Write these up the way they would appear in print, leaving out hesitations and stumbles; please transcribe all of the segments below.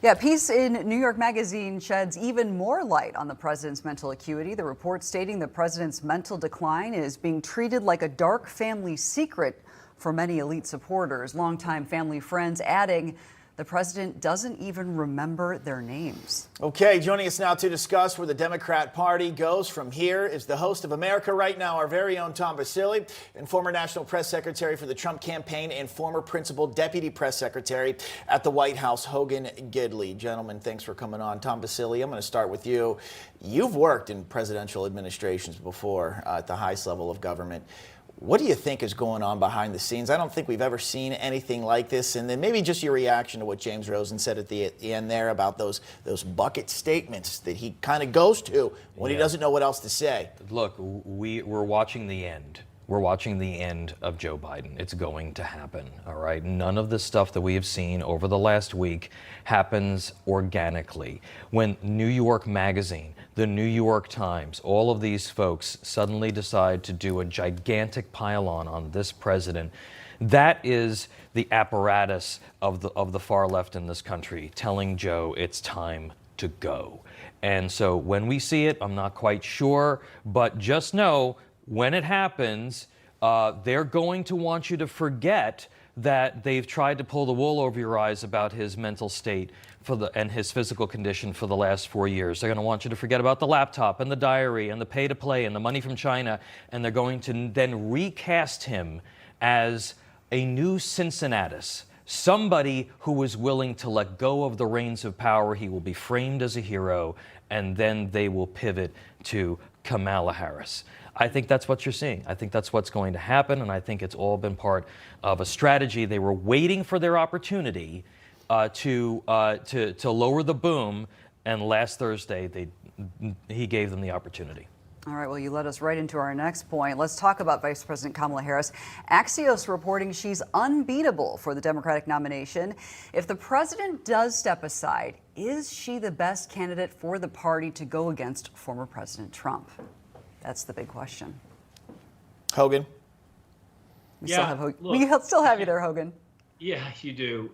Yeah, a piece in New York Magazine sheds even more light on the president's mental acuity. The report stating the president's mental decline is being treated like a dark family secret for many elite supporters. Longtime family friends adding the president doesn't even remember their names. Okay, joining us now to discuss where the Democrat Party goes from here is the host of America Right Now, our very own Tom Basile, and former National Press Secretary for the Trump campaign and former Principal Deputy Press Secretary at the White House, Hogan Gidley. Gentlemen, thanks for coming on. Tom Basile, I'm going to start with you. You've worked in presidential administrations before at the highest level of government. What do you think is going on behind the scenes? I don't think we've ever seen anything like this. And then maybe just your reaction to what James Rosen said at the end there about those bucket statements that he kind of goes to when he doesn't know what else to say. Look, we're watching the end. We're watching the end of Joe Biden. It's going to happen, all right? None of the stuff that we have seen over the last week happens organically. When New York Magazine, the New York Times, all of these folks suddenly decide to do a gigantic pile-on on this president, that is the apparatus of the far left in this country telling Joe it's time to go. And so when we see it, I'm not quite sure, but just know when it happens, they're going to want you to forget that they've tried to pull the wool over your eyes about his mental state and his physical condition for the last 4 years. They're going to want you to forget about the laptop and the diary and the pay to play and the money from China, and they're going to then recast him as a new Cincinnatus, somebody who is willing to let go of the reins of power. He will be framed as a hero, and then they will pivot to Kamala Harris. I think that's what you're seeing. I think that's what's going to happen, and I think it's all been part of a strategy. They were waiting for their opportunity to lower the boom, and last Thursday he gave them the opportunity. All right, well, you led us right into our next point. Let's talk about Vice President Kamala Harris. Axios reporting she's unbeatable for the Democratic nomination. If the president does step aside, is she the best candidate for the party to go against former President Trump? That's the big question. Hogan? We still have you there, Hogan. Yeah, you do.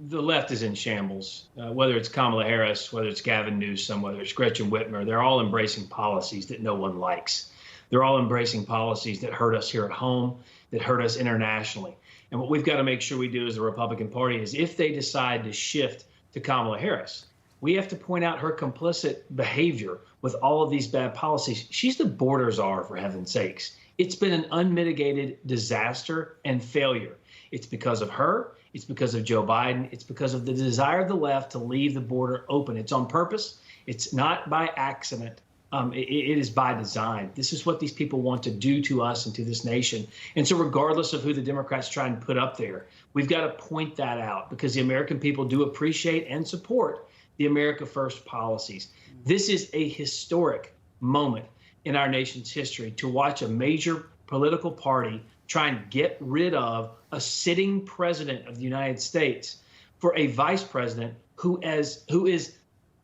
The left is in shambles. Whether it's Kamala Harris, whether it's Gavin Newsom, whether it's Gretchen Whitmer, they're all embracing policies that no one likes. They're all embracing policies that hurt us here at home, that hurt us internationally. And what we've got to make sure we do as the Republican Party is if they decide to shift to Kamala Harris, we have to point out her complicit behavior with all of these bad policies. She's the border czar, for heaven's sakes. It's been an unmitigated disaster and failure. It's because of her. It's because of Joe Biden. It's because of the desire of the left to leave the border open. It's on purpose. It's not by accident. It is by design. This is what these people want to do to us and to this nation. And so regardless of who the Democrats try and put up there, we've got to point that out because the American people do appreciate and support the America First policies. This is a historic moment in our nation's history to watch a major political party try and get rid of a sitting president of the United States for a vice president who is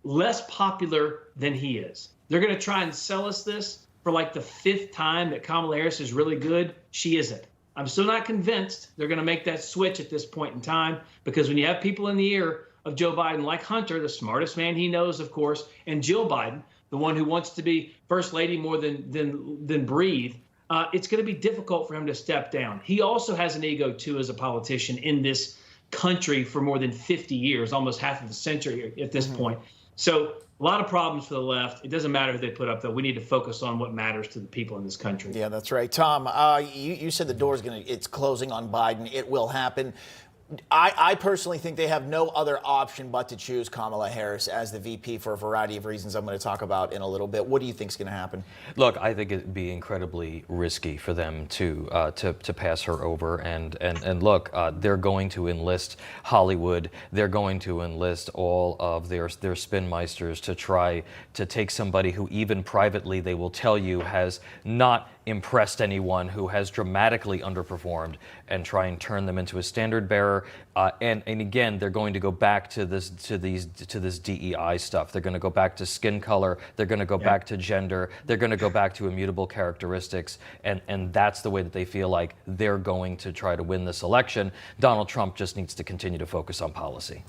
less popular than he is. They're going to try and sell us this for like the 5th time that Kamala Harris is really good. She isn't. I'm still not convinced they're going to make that switch at this point in time because when you have people in the ear of Joe Biden like Hunter, the smartest man he knows, of course, and Jill Biden, the one who wants to be first lady more than breathe, it's going to be difficult for him to step down. He also has an ego, too, as a politician in this country for more than 50 years, almost half of a century at this point. So a lot of problems for the left. It doesn't matter who they put up, though. We need to focus on what matters to the people in this country. Yeah, that's right. Tom, you said the door's it's closing on Biden. It will happen. I personally think they have no other option but to choose Kamala Harris as the VP for a variety of reasons I'm going to talk about in a little bit. What do you think is going to happen? Look, I think it'd be incredibly risky for them to pass her over. And look, they're going to enlist Hollywood. They're going to enlist all of their spinmeisters to try to take somebody who even privately they will tell you has not impressed anyone, who has dramatically underperformed, and try and turn them into a standard bearer. And again, they're going to go back to this DEI stuff. They're going to go back to skin color. They're going to go back to gender. They're going to go back to immutable characteristics. And that's the way that they feel like they're going to try to win this election. Donald Trump just needs to continue to focus on policy.